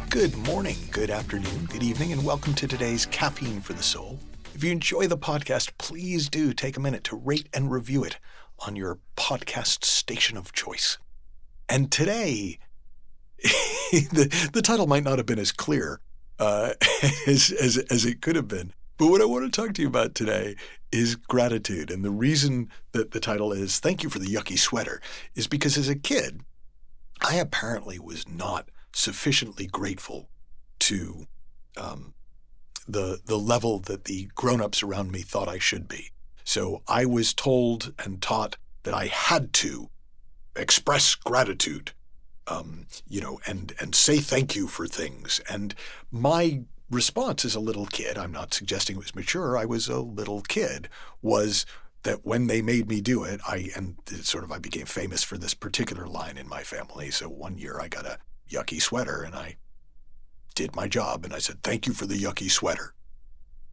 Good morning, good afternoon, good evening, and welcome to today's Caffeine for the Soul. If you enjoy the podcast, please do take a minute to rate and review it on your podcast station of choice. And today, the title might not have been as clear as it could have been. But what I want to talk to you about today is gratitude. And the reason that the title is Thank You for the Yucky Sweater is because as a kid, I apparently was not sufficiently grateful to the level that the grown-ups around me thought I should be. So I was told and taught that I had to express gratitude, and say thank you for things. And my response as a little kid, I'm not suggesting it was mature, I was a little kid, was that when they made me do it, I became famous for this particular line in my family. So one year I got a yucky sweater and I did my job and I said, thank you for the yucky sweater.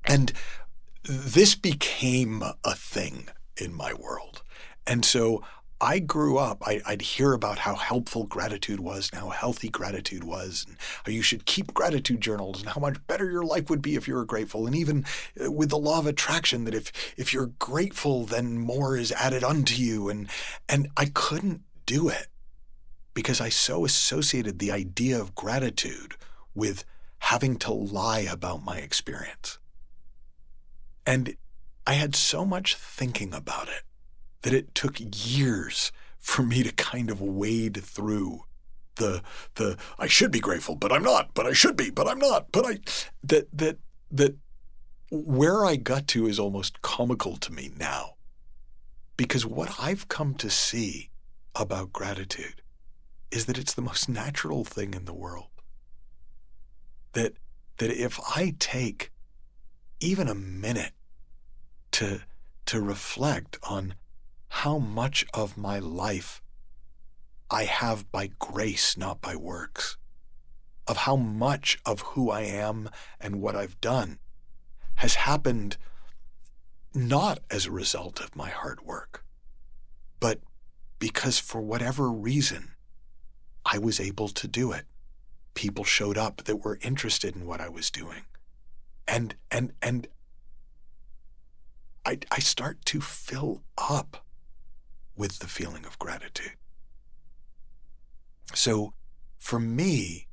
And this became a thing in my world. And so I grew up, I'd hear about how helpful gratitude was and how healthy gratitude was and how you should keep gratitude journals and how much better your life would be if you were grateful. And even with the law of attraction, that if you're grateful, then more is added unto you. And I couldn't do it because I so associated the idea of gratitude with having to lie about my experience. And I had so much thinking about it that it took years for me to kind of wade through the I should be grateful, but I'm not, but I should be, but I'm not, that where I got to is almost comical to me now. Because what I've come to see about gratitude is that it's the most natural thing in the world. That if I take even a minute to reflect on how much of my life I have by grace, not by works, of how much of who I am and what I've done has happened not as a result of my hard work, but because for whatever reason, I was able to do it. People showed up that were interested in what I was doing. And I start to fill up with the feeling of gratitude. So for me,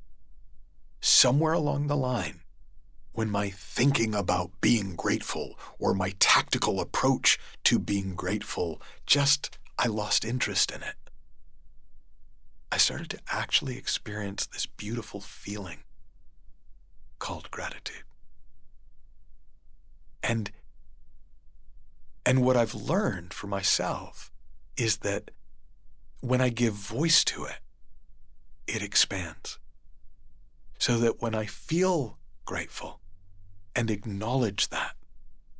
somewhere along the line, when my thinking about being grateful or my tactical approach to being grateful, I lost interest in it. I started to actually experience this beautiful feeling called gratitude. And what I've learned for myself is that when I give voice to it, it expands. So that when I feel grateful and acknowledge that,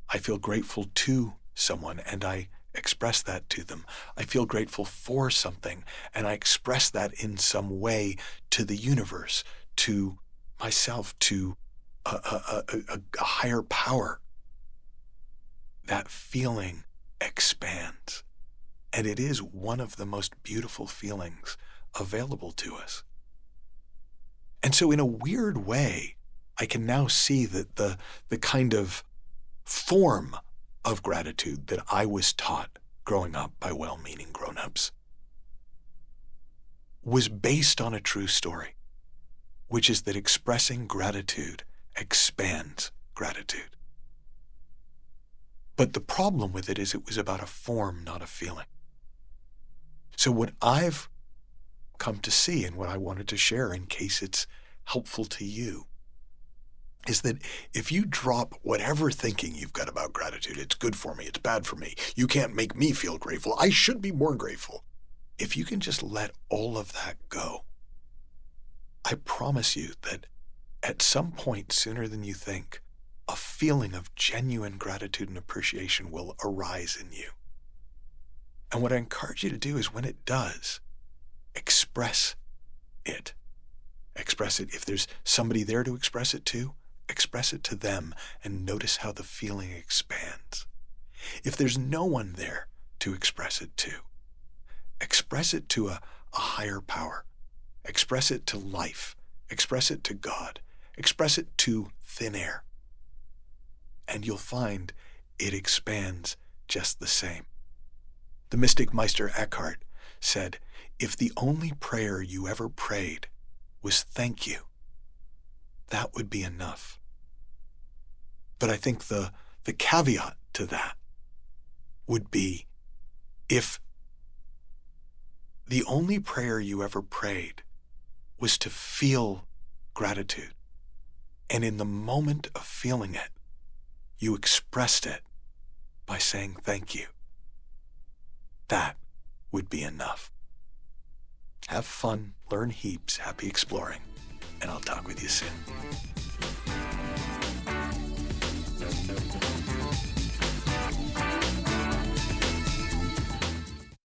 I feel grateful to someone and I express that to them. I feel grateful for something and I express that in some way to the universe, to myself, to a higher power. That feeling expands. And it is one of the most beautiful feelings available to us. And so in a weird way, I can now see that the kind of form of gratitude that I was taught growing up by well-meaning grown-ups was based on a true story, which is that expressing gratitude expands gratitude. But the problem with it is it was about a form, not a feeling. So what I've come to see and what I wanted to share in case it's helpful to you is that if you drop whatever thinking you've got about gratitude, it's good for me, it's bad for me, you can't make me feel grateful, I should be more grateful. If you can just let all of that go, I promise you that at some point sooner than you think, a feeling of genuine gratitude and appreciation will arise in you. And what I encourage you to do is when it does, express it. Express it. If there's somebody there to express it to them and notice how the feeling expands. If there's no one there to express it to. Express it to a higher power. Express it to life. Express it to God. Express it to thin air. And you'll find it expands just the same. The mystic Meister Eckhart said, if the only prayer you ever prayed was thank you, that would be enough. But I think the caveat to that would be, if the only prayer you ever prayed was to feel gratitude, and in the moment of feeling it, you expressed it by saying thank you, that would be enough. Have fun, learn heaps, happy exploring, and I'll talk with you soon.